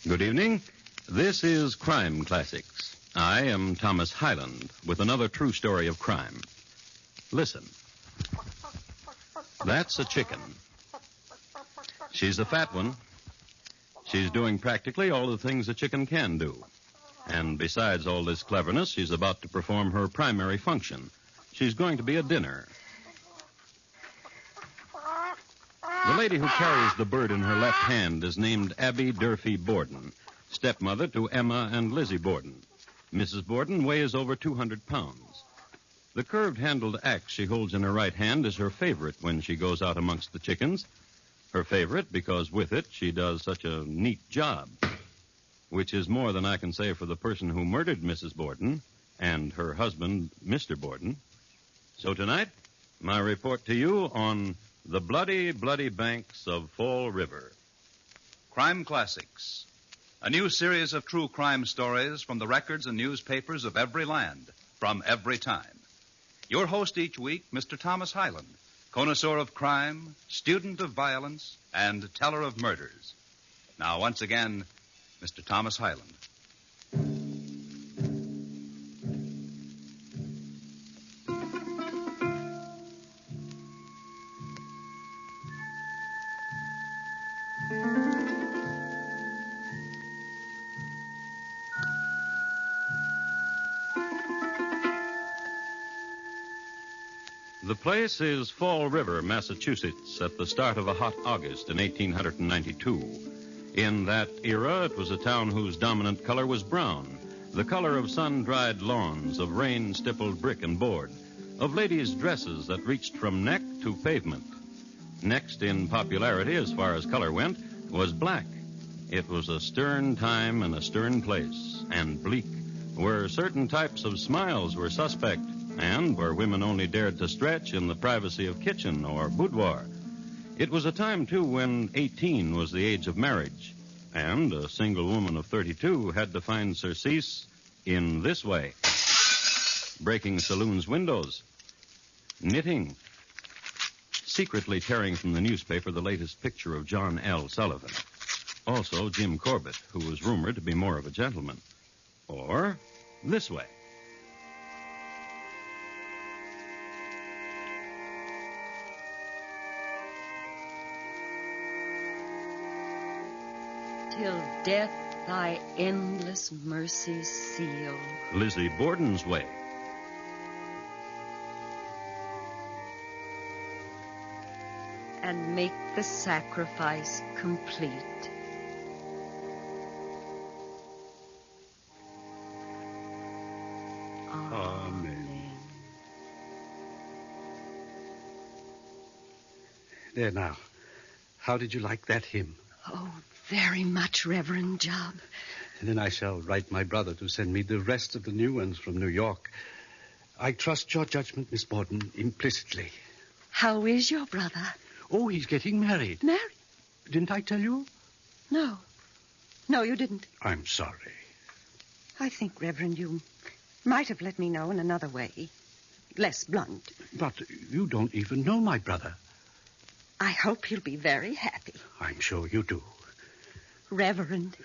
Good evening. This is Crime Classics. I am Thomas Hyland with another true story of crime. Listen. That's a chicken. She's a fat one. She's doing practically all the things a chicken can do. And besides all this cleverness, she's about to perform her primary function. She's going to be a dinner. The lady who carries the bird in her left hand is named Abby Durfee Borden, stepmother to Emma and Lizzie Borden. Mrs. Borden weighs over 200 pounds. The curved-handled axe she holds in her right hand is her favorite when she goes out amongst the chickens. Her favorite because with it she does such a neat job, which is more than I can say for the person who murdered Mrs. Borden and her husband, Mr. Borden. So tonight, my report to you on the bloody, bloody banks of Fall River. Crime Classics, a new series of true crime stories from the records and newspapers of every land, from every time. Your host each week, Mr. Thomas Hyland, connoisseur of crime, student of violence, and teller of murders. Now, once again, Mr. Thomas Hyland. The place is Fall River, Massachusetts, at the start of a hot August in 1892. In that era, it was a town whose dominant color was brown, the color of sun-dried lawns, of rain-stippled brick and board, of ladies' dresses that reached from neck to pavement. Next in popularity, as far as color went, was black. It was a stern time and a stern place, and bleak, where certain types of smiles were suspect, and where women only dared to stretch in the privacy of kitchen or boudoir. It was a time, too, when 18 was the age of marriage, and a single woman of 32 had to find surcease in this way: breaking saloons' windows, knitting, secretly tearing from the newspaper the latest picture of John L. Sullivan, also Jim Corbett, who was rumored to be more of a gentleman, or this way. Till death thy endless mercies seal. Lizzie Borden's way. And make the sacrifice complete. Amen. There now. How did you like that hymn? Oh, very much, Reverend Job. And then I shall write my brother to send me the rest of the new ones from New York. I trust your judgment, Miss Borden, implicitly. How is your brother? Oh, he's getting married. Married? Didn't I tell you? No. No, you didn't. I'm sorry. I think, Reverend, you might have let me know in another way. Less blunt. But you don't even know my brother. I hope you'll be very happy. I'm sure you do. Reverend.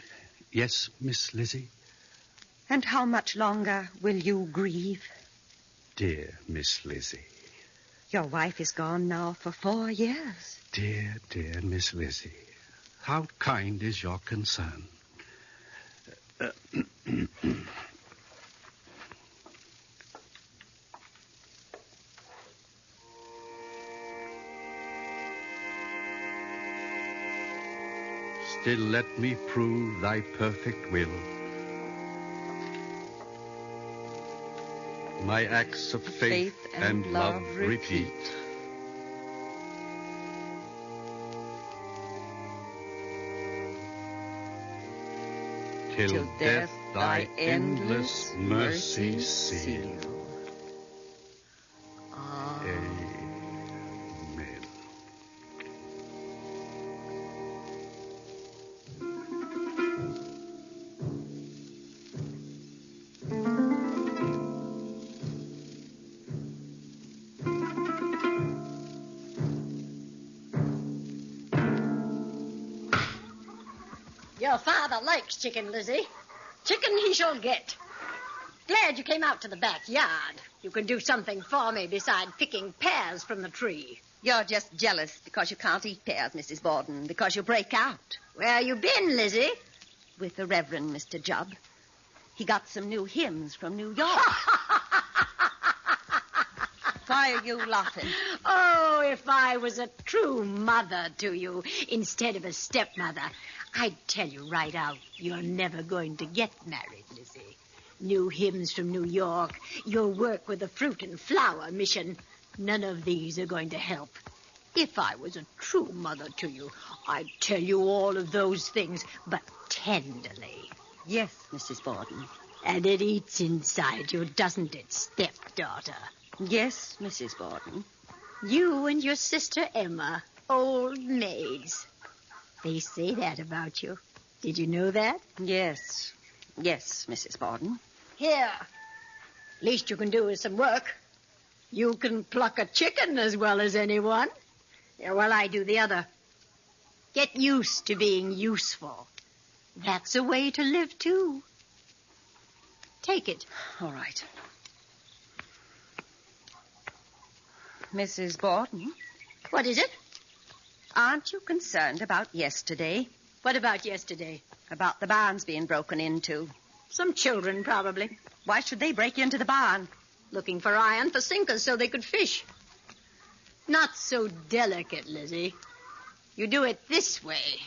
Yes, Miss Lizzie? And how much longer will you grieve? Dear Miss Lizzie. Your wife is gone now for 4 years. Dear, dear Miss Lizzie. How kind is your concern. Still let me prove thy perfect will. My acts of faith and love repeat. Till death thy endless mercy seal. Amen. Yo, Your father likes chicken, Lizzie. Chicken he shall get. Glad you came out to the backyard. You can do something for me besides picking pears from the tree. You're just jealous because you can't eat pears, Mrs. Borden, because you break out. Where you been, Lizzie? With the Reverend Mr. Jubb. He got some new hymns from New York. Why are you laughing? Oh, if I was a true mother to you instead of a stepmother, I'd tell you right out you're never going to get married, Lizzie. New hymns from New York, your work with the Fruit and Flower Mission, none of these are going to help. If I was a true mother to you, I'd tell you all of those things, but tenderly. Yes, Mrs. Borden. And it eats inside you, doesn't it, stepdaughter? Yes, Mrs. Borden. You and your sister Emma, old maids. They say that about you. Did you know that? Yes. Yes, Mrs. Borden. Here. Least you can do is some work. You can pluck a chicken as well as anyone. Yeah, well, I do the other. Get used to being useful. That's a way to live, too. Take it. All right. Mrs. Borden? What is it? Aren't you concerned about yesterday? What about yesterday? About the barns being broken into. Some children, probably. Why should they break into the barn? Looking for iron for sinkers so they could fish. Not so delicate, Lizzie. You do it this way.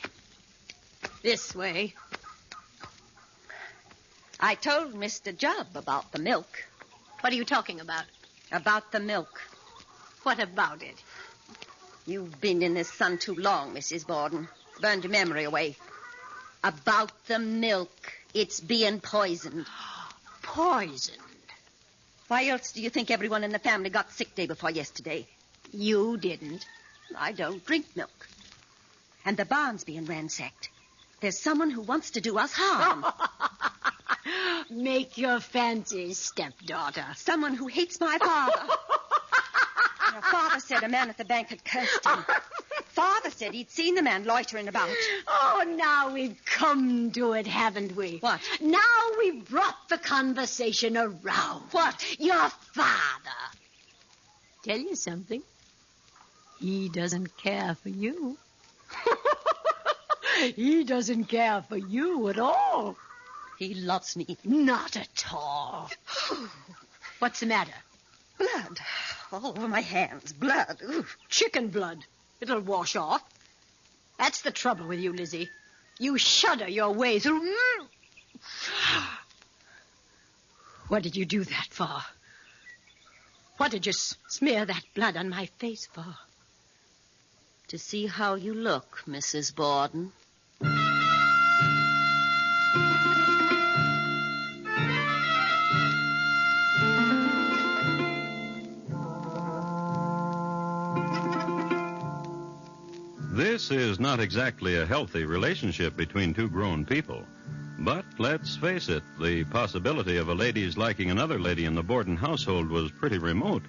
This way. I told Mr. Jubb about the milk. What are you talking about? About the milk. What about it? You've been in this sun too long, Mrs. Borden. It's burned your memory away. About the milk. It's being poisoned. Poisoned? Why else do you think everyone in the family got sick day before yesterday? You didn't. I don't drink milk. And the barn's being ransacked. There's someone who wants to do us harm. Make your fancies, stepdaughter. Someone who hates my father. Your father said a man at the bank had cursed him. Father said he'd seen the man loitering about. Oh, now we've come to it, haven't we? What? Now we've brought the conversation around. What? Your father. Tell you something. He doesn't care for you. He doesn't care for you at all. He loves me. Not at all. What's the matter? Blood. All over my hands. Blood. Ooh. Chicken blood. It'll wash off. That's the trouble with you, Lizzie. You shudder your way through. What did you do that for? What did you smear that blood on my face for? To see how you look, Mrs. Borden. This is not exactly a healthy relationship between two grown people. But let's face it, the possibility of a lady's liking another lady in the Borden household was pretty remote.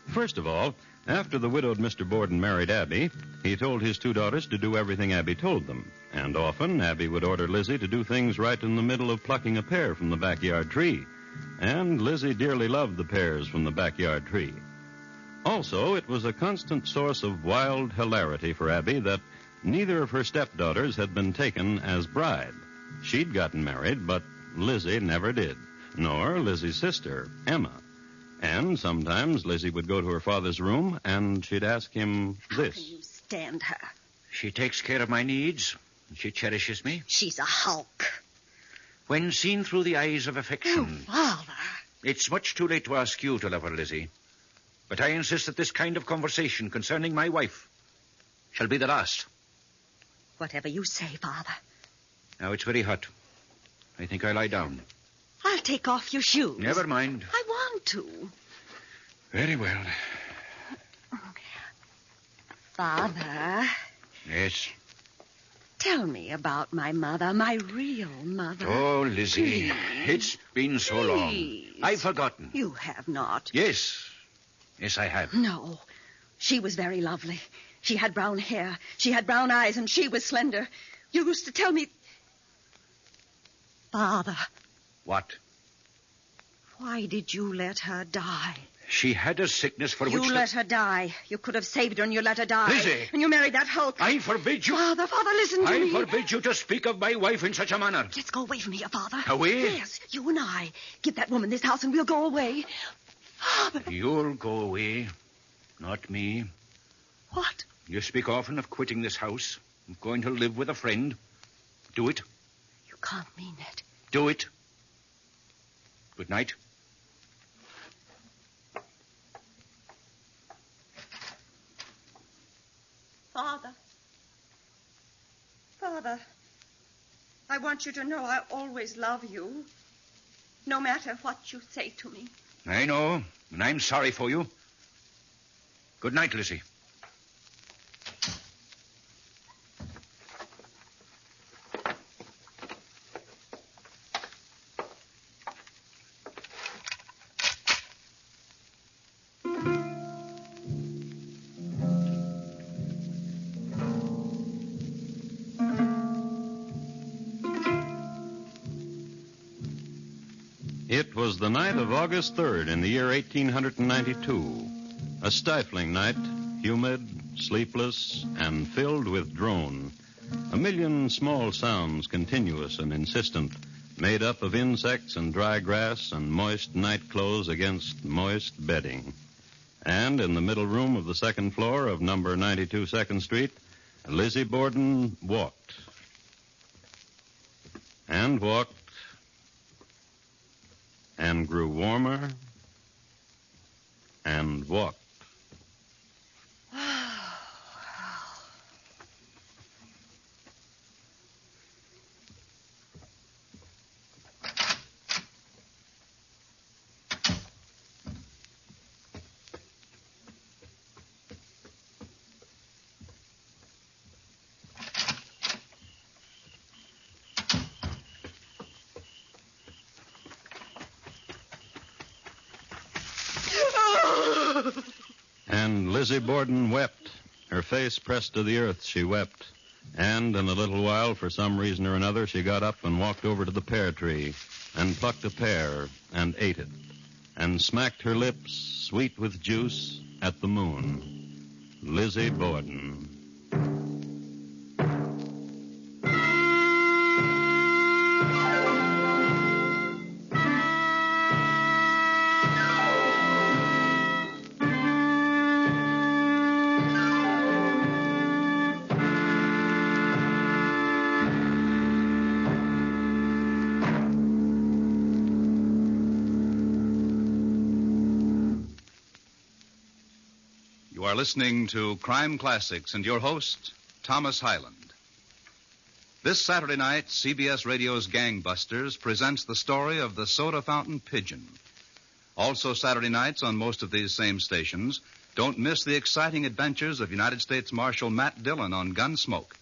First of all, after the widowed Mr. Borden married Abby, he told his two daughters to do everything Abby told them. And often, Abby would order Lizzie to do things right in the middle of plucking a pear from the backyard tree. And Lizzie dearly loved the pears from the backyard tree. Also, it was a constant source of wild hilarity for Abby that neither of her stepdaughters had been taken as bride. She'd gotten married, but Lizzie never did, nor Lizzie's sister, Emma. And sometimes Lizzie would go to her father's room, and she'd ask him this. How can you stand her? She takes care of my needs. She cherishes me. She's a hulk. When seen through the eyes of affection... Oh, Father. It's much too late to ask you to love her, Lizzie. But I insist that this kind of conversation concerning my wife shall be the last. Whatever you say, Father. Now, it's very hot. I think I'll lie down. I'll take off your shoes. Never mind. I want to. Very well. Father. Yes? Tell me about my mother, my real mother. Oh, Lizzie, Please. it's been so long. Please. I've forgotten. You have not. Yes. Yes, I have. No. She was very lovely. She had brown hair. She had brown eyes, and she was slender. You used to tell me... Father, What? why did you let her die? She had a sickness for which... You let her die. You could have saved her and you let her die. Lizzie! And you married that hulk. I forbid you... Father, listen to me. I forbid you to speak of my wife in such a manner. Let's go away from here, Father. Away? Yes, you and I. Give that woman this house and we'll go away. Father. You'll go away, not me. What? You speak often of quitting this house, of going to live with a friend. Do it. You can't mean that. Do it. Good night. Father, I want you to know I always love you, no matter what you say to me. I know, and I'm sorry for you. Good night, Lizzie. It was the night of August 3rd in the year 1892. A stifling night, humid, sleepless, and filled with drone. A million small sounds, continuous and insistent, made up of insects and dry grass and moist night clothes against moist bedding. And in the middle room of the second floor of number 92 2nd Street, Lizzie Borden walked. And walked. And grew warmer and walked. And Lizzie Borden wept. Her face pressed to the earth, she wept. And in a little while, for some reason or another, she got up and walked over to the pear tree and plucked a pear and ate it and smacked her lips, sweet with juice, at the moon. Lizzie Borden. You are listening to Crime Classics and your host, Thomas Hyland. This Saturday night, CBS Radio's Gangbusters presents the story of the soda fountain pigeon. Also Saturday nights on most of these same stations, don't miss the exciting adventures of United States Marshal Matt Dillon on Gunsmoke.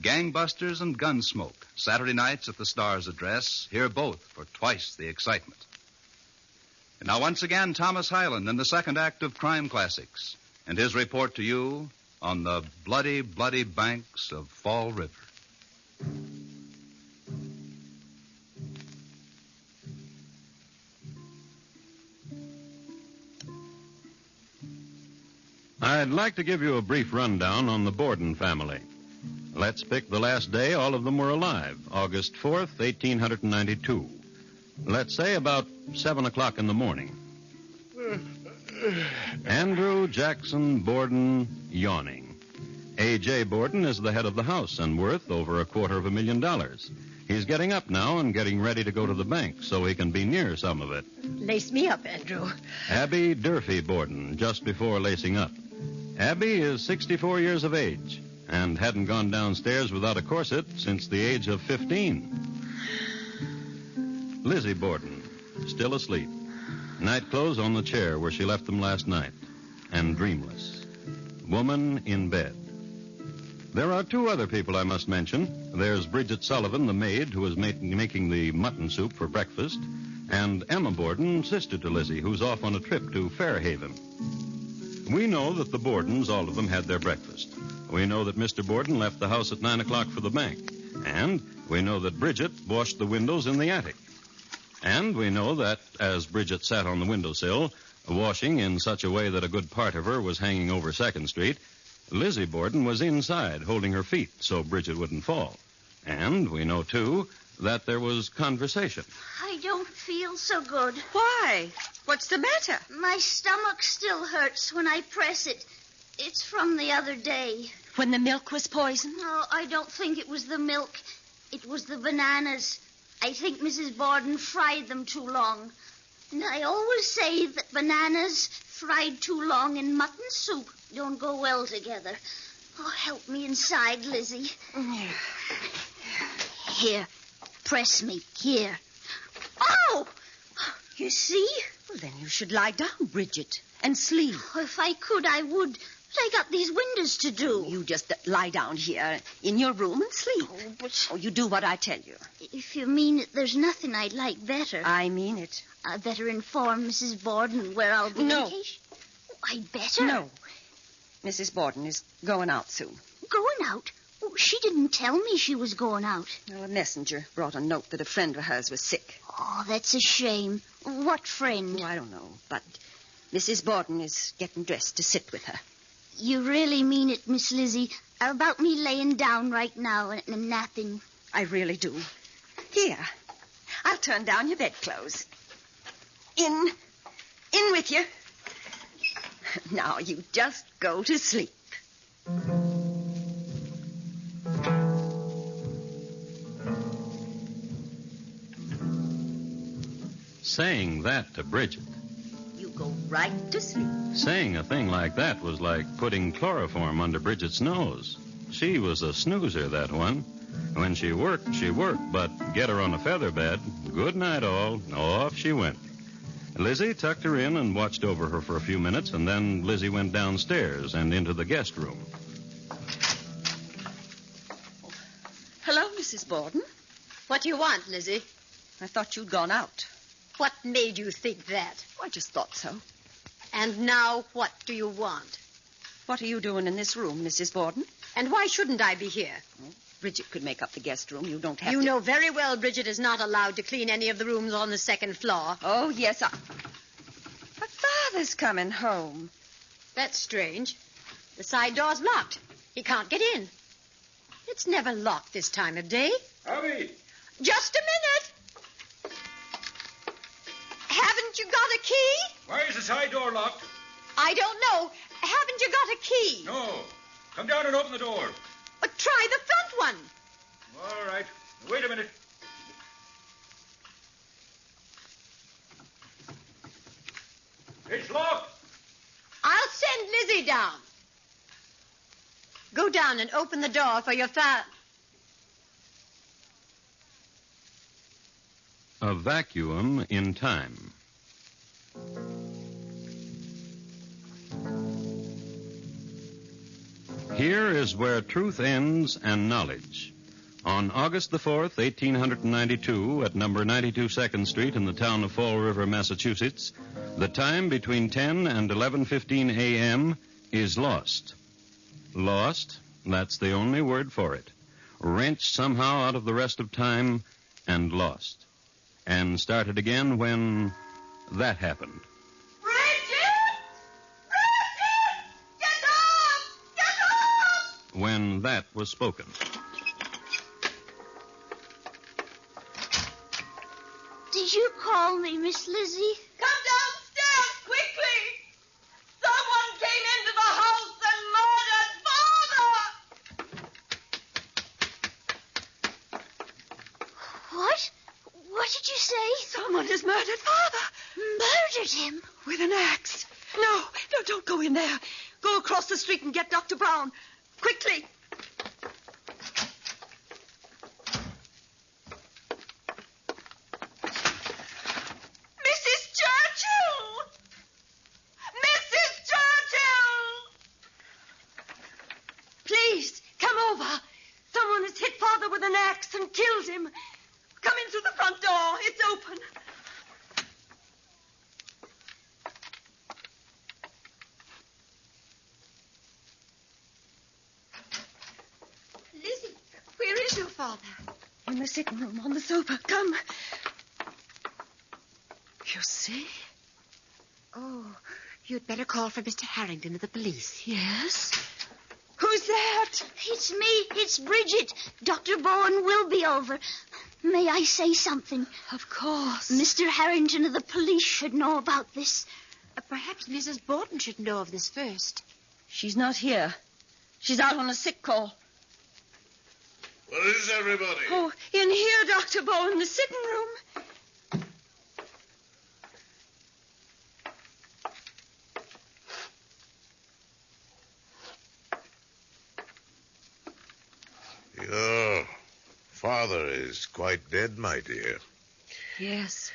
Gangbusters and Gunsmoke, Saturday nights at the Star's address. Hear both for twice the excitement. And now once again, Thomas Hyland in the second act of Crime Classics, and his report to you on the bloody, bloody banks of Fall River. I'd like to give you a brief rundown on the Borden family. Let's pick the last day all of them were alive, August 4th, 1892. Let's say about 7 o'clock in the morning. Andrew Jackson Borden, yawning. A.J. Borden is the head of the house and worth over $250,000. He's getting up now and getting ready to go to the bank so he can be near some of it. Lace me up, Andrew. Abby Durfee Borden, just before lacing up. Abby is 64 years of age and hadn't gone downstairs without a corset since the age of 15. Lizzie Borden, still asleep. Nightclothes on the chair where she left them last night. And dreamless. Woman in bed. There are two other people I must mention. There's Bridget Sullivan, the maid, who is making the mutton soup for breakfast, and Emma Borden, sister to Lizzie, who's off on a trip to Fairhaven. We know that the Bordens, all of them, had their breakfast. We know that Mr. Borden left the house at 9 o'clock for the bank. And We know that Bridget washed the windows in the attic. And we know that as Bridget sat on the windowsill, washing in such a way that a good part of her was hanging over 2nd Street, Lizzie Borden was inside holding her feet so Bridget wouldn't fall. And we know, too, that there was conversation. I don't feel so good. Why? What's the matter? My stomach still hurts when I press it. It's from the other day. When the milk was poisoned? No, I don't think it was the milk. It was the bananas. I think Mrs. Borden fried them too long. And I always say that bananas fried too long in mutton soup don't go well together. Oh, help me inside, Lizzie. Here, press me. Here. Oh! You see? Well, then you should lie down, Bridget, and sleep. Oh, if I could, I would. But I got these windows to do. You just lie down here in your room and sleep. Oh, but... Oh, you do what I tell you. If you mean it, there's nothing I'd like better. I mean it. I'd better inform Mrs. Borden where I'll be. No. Oh, I'd better. No. Mrs. Borden is going out soon. Going out? Oh, she didn't tell me she was going out. Well, a messenger brought a note that a friend of hers was sick. Oh, that's a shame. What friend? Oh, I don't know, but Mrs. Borden is getting dressed to sit with her. You really mean it, Miss Lizzie, about me laying down right now and napping? I really do. Here, I'll turn down your bedclothes. In with you. Now you just go to sleep. Saying that to Bridget. You go right to sleep. Saying a thing like that was like putting chloroform under Bridget's nose. She was a snoozer, that one. When she worked, but get her on a feather bed, good night all, off she went. Lizzie tucked her in and watched over her for a few minutes, and then Lizzie went downstairs and into the guest room. Hello, Mrs. Borden. What do you want, Lizzie? I thought you'd gone out. What made you think that? I just thought so. And now what do you want? What are you doing in this room, Mrs. Borden? And why shouldn't I be here? Bridget could make up the guest room. You don't have You to... know very well Bridget is not allowed to clean any of the rooms on the 2nd floor. Oh, yes, But Father's coming home. That's strange. The side door's locked. He can't get in. It's never locked this time of day. Howdy. Just a minute. Haven't you got a key? Why is the side door locked? I don't know. Haven't you got a key? No. Come down and open the door. Try the front one. All right. Wait a minute. It's locked. I'll send Lizzie down. Go down and open the door for your father. A vacuum in time. Here is where truth ends and knowledge. On August the 4th, 1892, at number 92 2nd Street in the town of Fall River, Massachusetts, the time between 10 and 11:15 a.m. is lost. Lost, that's the only word for it. Wrenched somehow out of the rest of time and lost. And started again when that happened. When that was spoken. Did you call me, Miss Lizzie? Come downstairs, quickly! Someone came into the house and murdered Father! What? What did you say? Someone has murdered Father. Murdered him? With an axe. No, don't go in there. Go across the street and get Dr. Brown. Quickly. Mrs. Churchill! Mrs. Churchill! Please, come over. Someone has hit Father with an axe and killed him. Come in through the front door. It's open. Lizzie, where is your father? In sitting room on the sofa. Come. You see? Oh, you'd better call for Mr. Harrington of the police. Yes? Who's that? It's me. It's Bridget. Dr. Bowen will be over. May I say something? Of course. Mr. Harrington of the police should know about this. Perhaps Mrs. Borden should know of this first. She's not here. She's out on a sick call. Where is everybody? Oh, in here, Dr. Bowen, the sitting room. Your father is quite dead, my dear. Yes.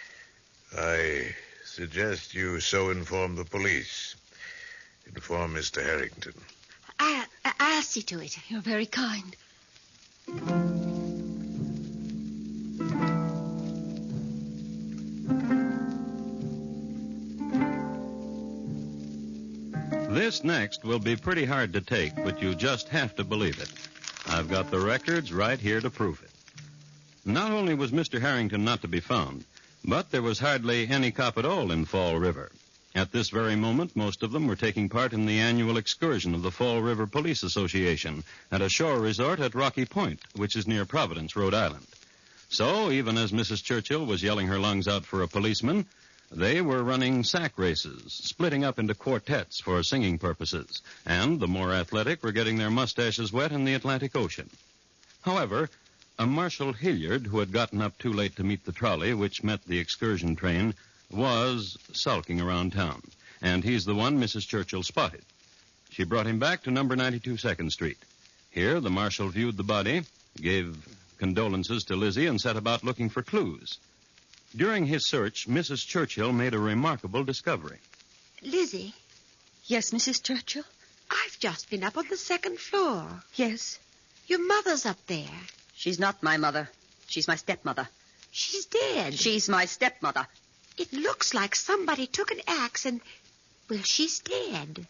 I suggest you so inform the police. Inform Mr. Harrington. I'll see to it. You're very kind. This next will be pretty hard to take, but you just have to believe it. I've got the records right here to prove it. Not only was Mr. Harrington not to be found, but there was hardly any cop at all in Fall River. At this very moment, most of them were taking part in the annual excursion of the Fall River Police Association at a shore resort at Rocky Point, which is near Providence, Rhode Island. So, even as Mrs. Churchill was yelling her lungs out for a policeman, they were running sack races, splitting up into quartets for singing purposes, and the more athletic were getting their mustaches wet in the Atlantic Ocean. However, a Marshal Hilliard, who had gotten up too late to meet the trolley which met the excursion train, was sulking around town, and he's the one Mrs. Churchill spotted. She brought him back to number 92 2nd Street. Here, the marshal viewed the body, gave condolences to Lizzie, and set about looking for clues. During his search, Mrs. Churchill made a remarkable discovery. Lizzie, Yes, Mrs. Churchill? I've just been up on the 2nd floor. Yes. Your mother's up there. She's not my mother. She's my stepmother. She's dead. She's my stepmother. It looks like somebody took an axe and, well, she's dead.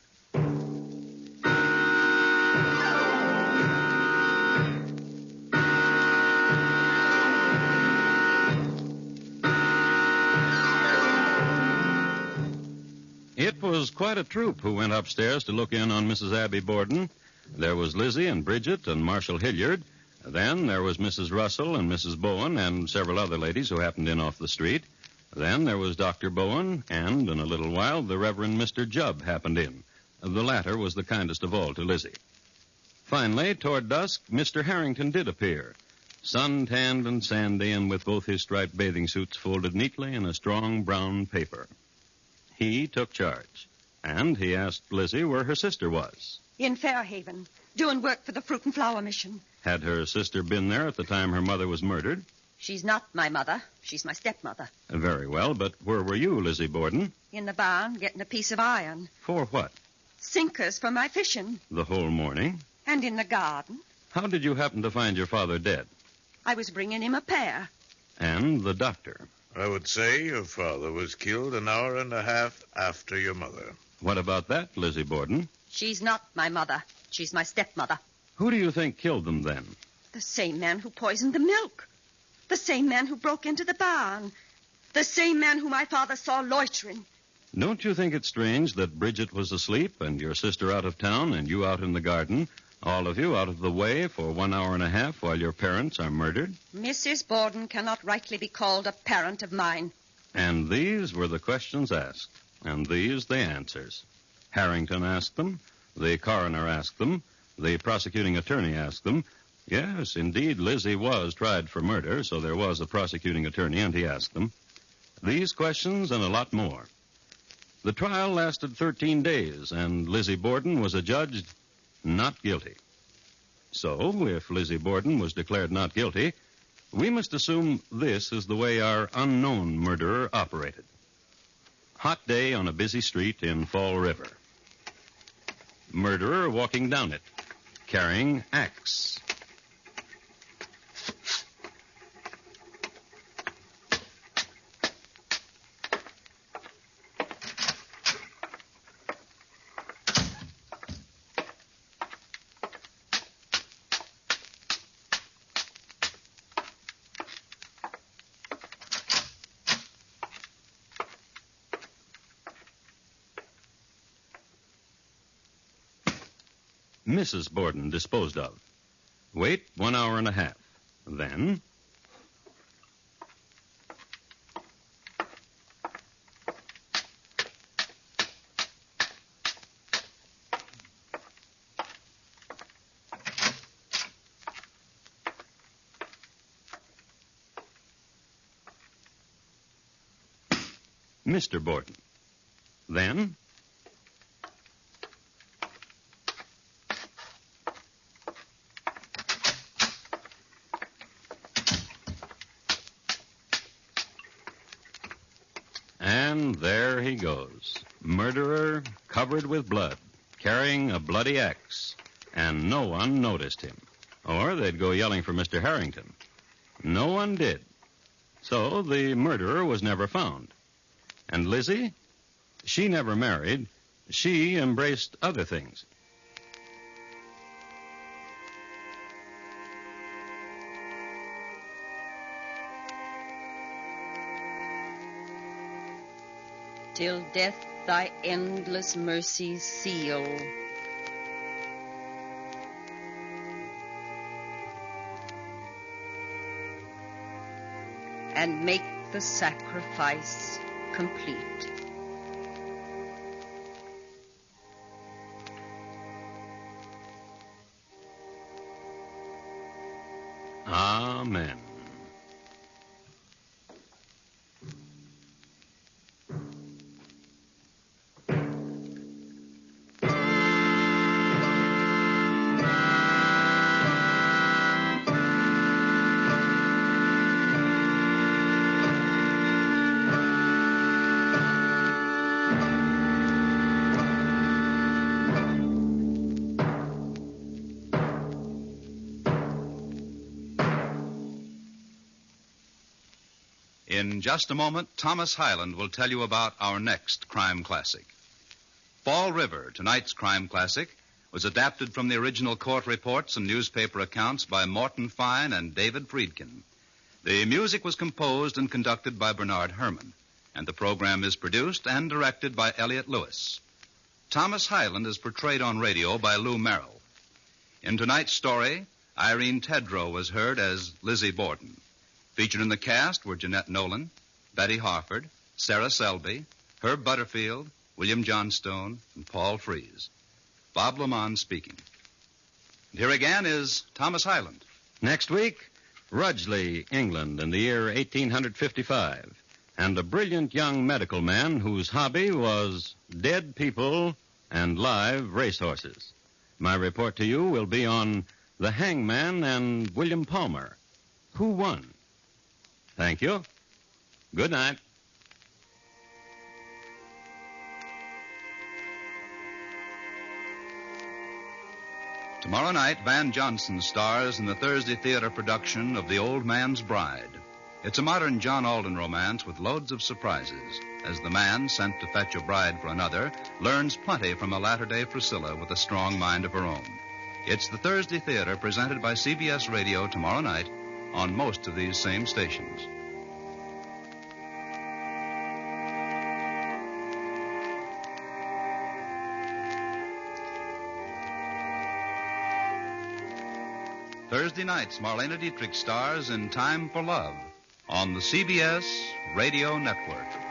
It was quite a troop who went upstairs to look in on Mrs. Abby Borden. There was Lizzie and Bridget and Marshal Hilliard. Then there was Mrs. Russell and Mrs. Bowen and several other ladies who happened in off the street. Then there was Dr. Bowen, and in a little while the Reverend Mr. Jubb happened in. The latter was the kindest of all to Lizzie. Finally, toward dusk, Mr. Harrington did appear, sun-tanned and sandy, and with both his striped bathing suits folded neatly in a strong brown paper. He took charge, and he asked Lizzie where her sister was. In Fairhaven, doing work for the Fruit and Flower Mission. Had her sister been there at the time her mother was murdered? She's not my mother. She's my stepmother. Very well, but where were you, Lizzie Borden? In the barn, getting a piece of iron. For what? Sinkers for my fishing. The whole morning? And in the garden. How did you happen to find your father dead? I was bringing him a pear. And the doctor? I would say your father was killed an hour and a half after your mother. What about that, Lizzie Borden? She's not my mother. She's my stepmother. Who do you think killed them then? The same man who poisoned the milk. The same man who broke into the barn. The same man who my father saw loitering. Don't you think it's strange that Bridget was asleep and your sister out of town and you out in the garden, all of you out of the way for 1 hour and a half while your parents are murdered? Mrs. Borden cannot rightly be called a parent of mine. And these were the questions asked, and these the answers. Harrington asked them, the coroner asked them, the prosecuting attorney asked them. Yes, indeed, Lizzie was tried for murder, so there was a prosecuting attorney, and he asked them. These questions and a lot more. The trial lasted 13 days, and Lizzie Borden was adjudged not guilty. So, if Lizzie Borden was declared not guilty, we must assume this is the way our unknown murderer operated. Hot day on a busy street in Fall River. Murderer walking down it, carrying axe. Mrs. Borden disposed of. Wait 1 hour and a half. Then... Mr. Borden. Then... And there he goes. Murderer, covered with blood, carrying a bloody axe. And no one noticed him. Or they'd go yelling for Mr. Harrington. No one did. So the murderer was never found. And Lizzie? She never married. She embraced other things. Till death thy endless mercies seal. And make the sacrifice complete. Amen. In just a moment, Thomas Hyland will tell you about our next crime classic. Fall River, tonight's crime classic, was adapted from the original court reports and newspaper accounts by Morton Fine and David Friedkin. The music was composed and conducted by Bernard Herrmann, and the program is produced and directed by Elliott Lewis. Thomas Hyland is portrayed on radio by Lou Merrill. In tonight's story, Irene Tedrow was heard as Lizzie Borden. Featured in the cast were Jeanette Nolan, Betty Harford, Sarah Selby, Herb Butterfield, William Johnstone, and Paul Freese. Bob Lamont speaking. And here again is Thomas Hyland. Next week, Rudgley, England, in the year 1855, and a brilliant young medical man whose hobby was dead people and live racehorses. My report to you will be on the Hangman and William Palmer. Who won? Thank you. Good night. Tomorrow night, Van Johnson stars in the Thursday theater production of The Old Man's Bride. It's a modern John Alden romance with loads of surprises, as the man sent to fetch a bride for another learns plenty from a latter-day Priscilla with a strong mind of her own. It's the Thursday theater presented by CBS Radio tomorrow night on most of these same stations. Thursday nights, Marlena Dietrich stars in Time for Love on the CBS Radio Network.